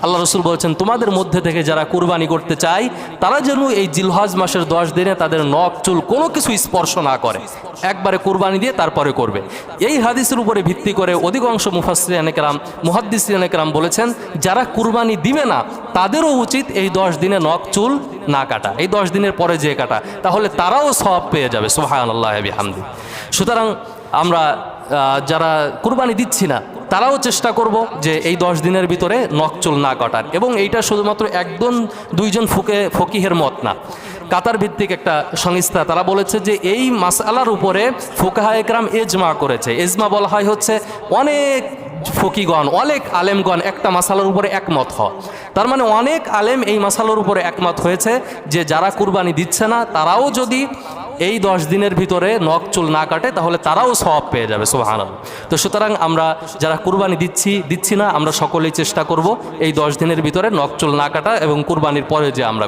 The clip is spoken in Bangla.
আল্লাহ রসুল বলছেন, তোমাদের মধ্যে থেকে যারা কুরবানি করতে চায় তারা যেন এই জিলহজ মাসের 10 দিনে তাদের নখ চুল কোনো কিছু স্পর্শ না করে, একবারে কুরবানি দিয়ে তারপরে করবে। এই হাদিসের উপরে ভিত্তি করে অধিকাংশ মুফাসসিরিনে কেরাম, মুহাদ্দিসিনে কেরাম বলেছেন, যারা কুরবানি দিবে না তাদেরও উচিত এই 10 দিনে নখ চুল না কাটা, এই 10 দিনের পরে যে কাটা, তাহলে তারাও সওয়াব পেয়ে যাবে। সুবহানাল্লাহি ওয়া বিহামদি। সুতরাং আমরা যারা কুরবানি দিচ্ছি না তারাও চেষ্টা করব যে এই 10 দিনের ভিতরে নখ চুল না কাটার। এবং এইটা শুধুমাত্র একজন দুইজন ফকিহের মত না, কাতার ভিত্তিক একটা সংস্থা, তারা বলেছে যে এই মাসআলার উপরে ফুকাহায়ে কেরাম এজমা করেছে। এজমা বলা হয় হচ্ছে অনেক ফকিগণ, অনেক আলেমগণ একটা মাসালার উপরে একমত হয়। তার মানে অনেক আলেম এই মাসালার উপরে একমত হয়েছে যে যারা কুরবানি দিচ্ছে না তারাও যদি এই 10 দিনের ভিতরে নখ চুল না কাটে তাহলে তারাও সওয়াব পেয়ে যাবে। সুবহানাল্লাহ। তো সুতরাং আমরা যারা কুরবানি দিচ্ছি না, আমরা সকলেই চেষ্টা করব এই 10 দিনের ভিতরে নখ চুল না কাটা এবং কুরবানির পরে যে আমরা